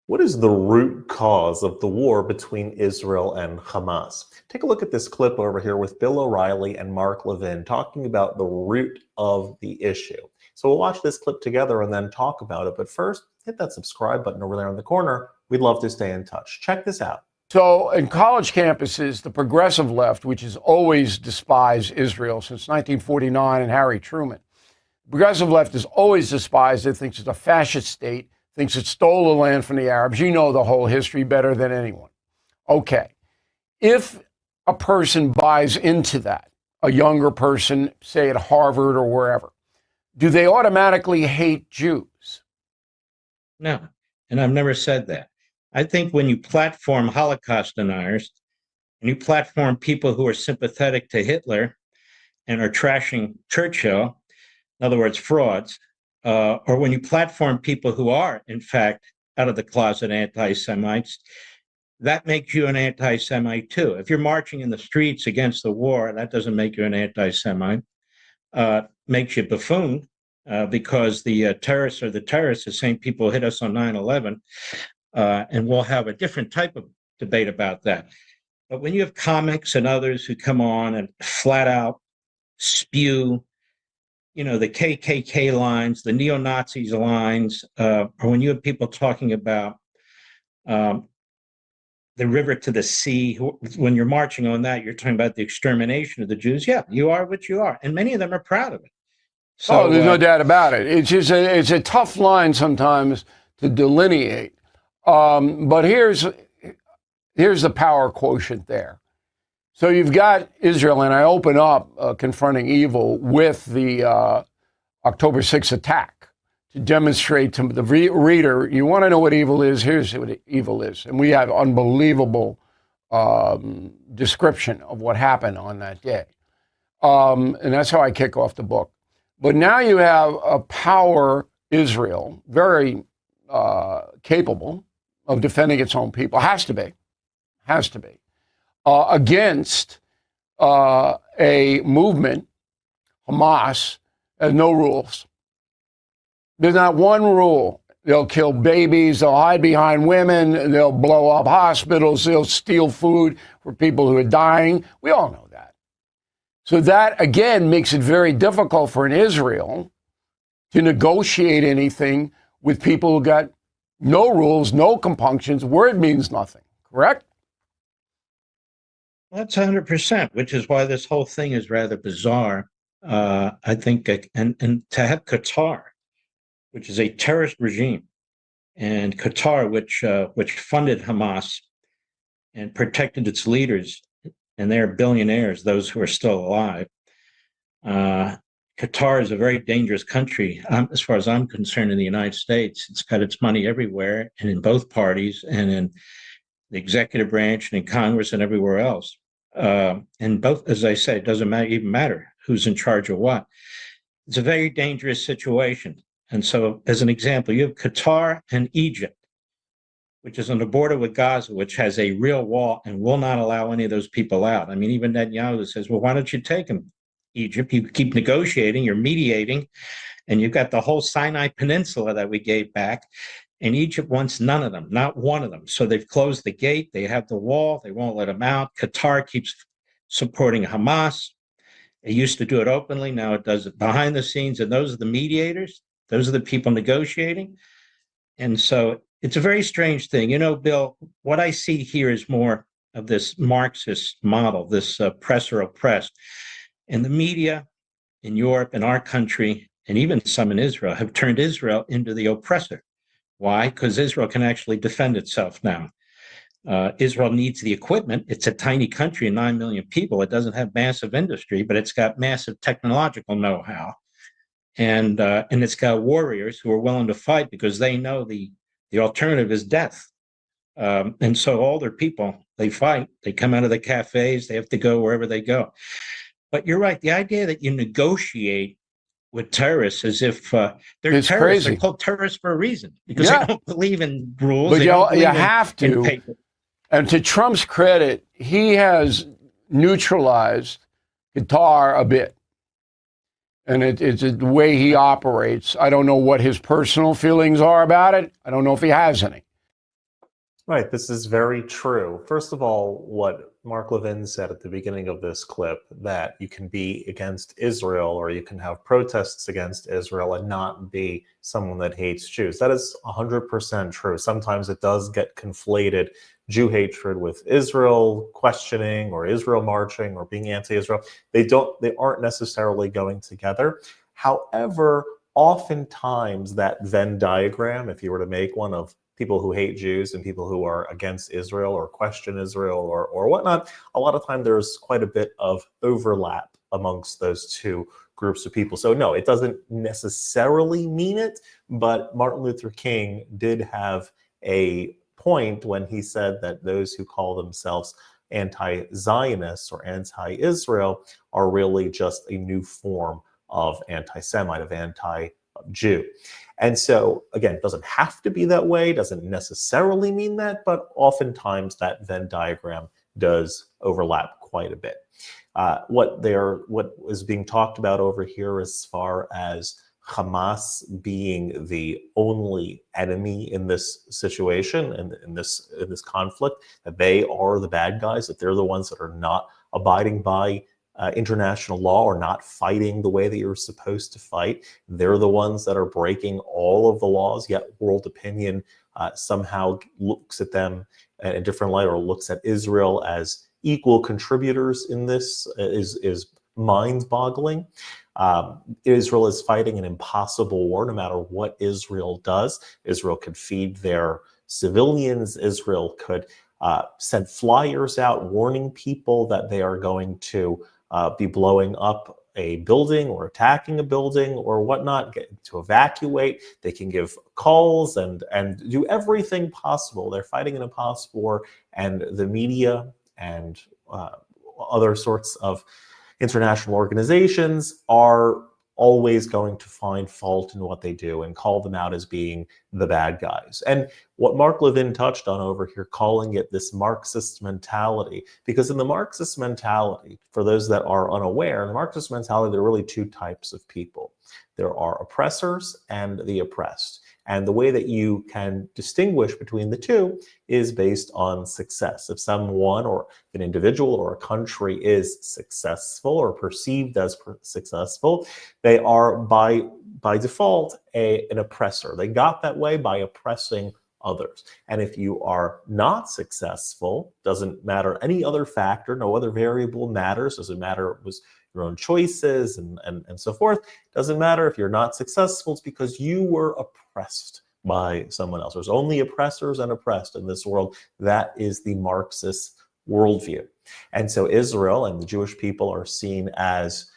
What is the root cause of the war between Israel and Hamas? Take a look at this clip over here with Bill O'Reilly and Mark Levin talking about the root of the issue. So we'll watch this clip together and then talk about it. But first, hit that subscribe button over there in the corner. We'd love to stay in touch. Check this out. So in college campuses, the progressive left, which has always despised Israel since 1949 and Harry Truman, the progressive left has always despised it, thinks it's a fascist state, thinks it stole the land from the Arabs. You know the whole history better than anyone. Okay. If a person buys into that, a younger person, say at Harvard or wherever, do they automatically hate Jews? No, and I've never said that. I think when you platform Holocaust deniers and you platform people who are sympathetic to Hitler and are trashing Churchill, in other words, frauds, or when you platform people who are, in fact, out of the closet anti-Semites, that makes you an anti-Semite too. If you're marching in the streets against the war, that doesn't make you an anti-Semite. Makes you a buffoon because the terrorists are the terrorists, the same people hit us on 9/11. And we'll have a different type of debate about that. But when you have comics and others who come on and flat out spew, the KKK lines, the neo-Nazis lines, or when you have people talking about the river to the sea, when you're marching on that, you're talking about the extermination of the Jews. Yeah, you are what you are. And many of them are proud of it. So, there's no doubt about it. It's just it's a tough line sometimes to delineate. But here's the power quotient there. So you've got Israel, and I open up confronting evil with the October 6th attack to demonstrate to the reader, you want to know what evil is, here's what evil is. And we have unbelievable description of what happened on that day. And that's how I kick off the book. But now you have a power, Israel, very capable of defending its own people, has to be, against a movement, Hamas, has no rules. There's not one rule. They'll kill babies, they'll hide behind women, they'll blow up hospitals, they'll steal food for people who are dying. We all know that. So that, again, makes it very difficult for an Israel to negotiate anything with people who got no rules, no compunctions. Word means nothing, correct? That's 100%, which is why this whole thing is rather bizarre. I think, and to have Qatar, which is a terrorist regime, and Qatar, which funded Hamas and protected its leaders, and they're billionaires, those who are still alive. Qatar is a very dangerous country, as far as I'm concerned, in the United States. It's got its money everywhere, and in both parties, and in the executive branch, and in Congress, and everywhere else. And both, as I say, it doesn't even matter who's in charge of what. It's a very dangerous situation. And so, as an example, you have Qatar and Egypt, which is on the border with Gaza, which has a real wall and will not allow any of those people out. I mean, even Netanyahu says, well, why don't you take them, Egypt? You keep negotiating, you're mediating, and you've got the whole Sinai Peninsula that we gave back. And Egypt wants none of them, not one of them. So they've closed the gate. They have the wall. They won't let them out. Qatar keeps supporting Hamas. It used to do it openly. Now it does it behind the scenes. And those are the mediators. Those are the people negotiating. And so it's a very strange thing. Bill, what I see here is more of this Marxist model, this oppressor oppressed. And the media in Europe and our country, and even some in Israel, have turned Israel into the oppressor. Why? Because Israel can actually defend itself now. Israel needs the equipment. It's a tiny country, 9 million people. It doesn't have massive industry, but it's got massive technological know-how. And it's got warriors who are willing to fight because they know the alternative is death. And so all their people, they fight. They come out of the cafes. They have to go wherever they go. But you're right. The idea that you negotiate with terrorists as if they're it's terrorists. Crazy. They're called terrorists for a reason because they don't believe in rules. But you have to. And to Trump's credit, he has neutralized Qatar a bit. And it's the way he operates. I don't know what his personal feelings are about it. I don't know if he has any. Right, this is very true. First of all, what Mark Levin said at the beginning of this clip, that you can be against Israel or you can have protests against Israel and not be someone that hates Jews. That is 100% true. Sometimes it does get conflated, Jew hatred with Israel questioning or Israel marching or being anti-Israel. They aren't necessarily going together. However, oftentimes that Venn diagram, if you were to make one of people who hate Jews and people who are against Israel or question Israel or whatnot, a lot of time there's quite a bit of overlap amongst those two groups of people. So no, it doesn't necessarily mean it, but Martin Luther King did have a point when he said that those who call themselves anti-Zionists or anti-Israel are really just a new form of anti-Semite, of anti-Jew. And so, again, it doesn't have to be that way, doesn't necessarily mean that, but oftentimes that Venn diagram does overlap quite a bit. What is being talked about over here as far as Hamas being the only enemy in this situation and in this conflict, that they are the bad guys, that they're the ones that are not abiding by international law or not fighting the way that you're supposed to fight. They're the ones that are breaking all of the laws, yet world opinion somehow looks at them in a different light or looks at Israel as equal contributors in this is mind-boggling. Israel is fighting an impossible war no matter what Israel does. Israel could feed their civilians. Israel could send flyers out warning people that they are going to be blowing up a building or attacking a building or whatnot, to evacuate. They can give calls and do everything possible. They're fighting an impossible war, and the media and other sorts of international organizations are always going to find fault in what they do and call them out as being the bad guys. And what Mark Levin touched on over here, calling it this Marxist mentality, because in the Marxist mentality, for those that are unaware, in the Marxist mentality, there are really two types of people. There are oppressors and the oppressed. And the way that you can distinguish between the two is based on success. If someone or an individual or a country is successful or perceived as successful, they are by default an oppressor. They got that way by oppressing others. And if you are not successful, doesn't matter any other factor, no other variable matters, doesn't matter it was your own choices and so forth, doesn't matter if you're not successful, it's because you were oppressed by someone else. There's only oppressors and oppressed in this world. That is the Marxist worldview. And so Israel and the Jewish people are seen as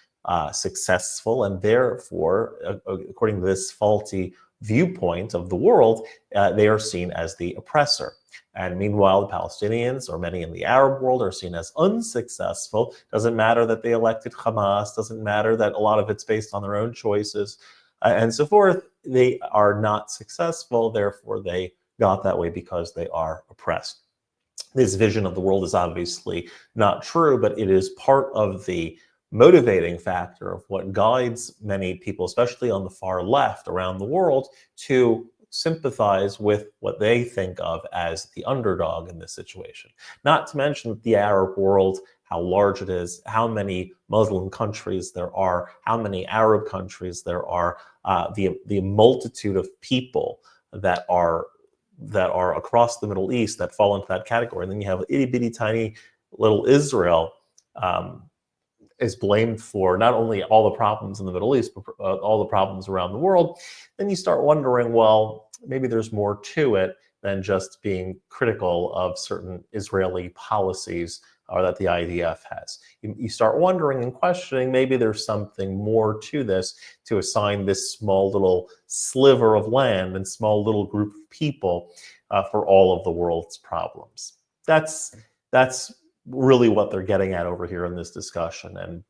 successful, and therefore, according to this faulty viewpoint of the world, they are seen as the oppressor. And meanwhile, the Palestinians or many in the Arab world are seen as unsuccessful. Doesn't matter that they elected Hamas, doesn't matter that a lot of it's based on their own choices, and so forth. They are not successful, therefore they got that way because they are oppressed. This vision of the world is obviously not true, but it is part of the motivating factor of what guides many people, especially on the far left around the world, to sympathize with what they think of as the underdog in this situation. Not to mention the Arab world, how large it is, how many Muslim countries there are, how many Arab countries there are, the multitude of people that are across the Middle East that fall into that category. And then you have itty bitty tiny little Israel, is blamed for not only all the problems in the Middle East, but all the problems around the world. Then you start wondering, well, maybe there's more to it than just being critical of certain Israeli policies or that the IDF has. You start wondering and questioning, maybe there's something more to this, to assign this small little sliver of land and small little group of people for all of the world's problems. That's really what they're getting at over here in this discussion. And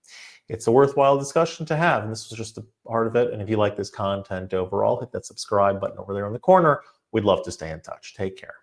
it's a worthwhile discussion to have. And this was just a part of it. And if you like this content overall, hit that subscribe button over there in the corner. We'd love to stay in touch. Take care.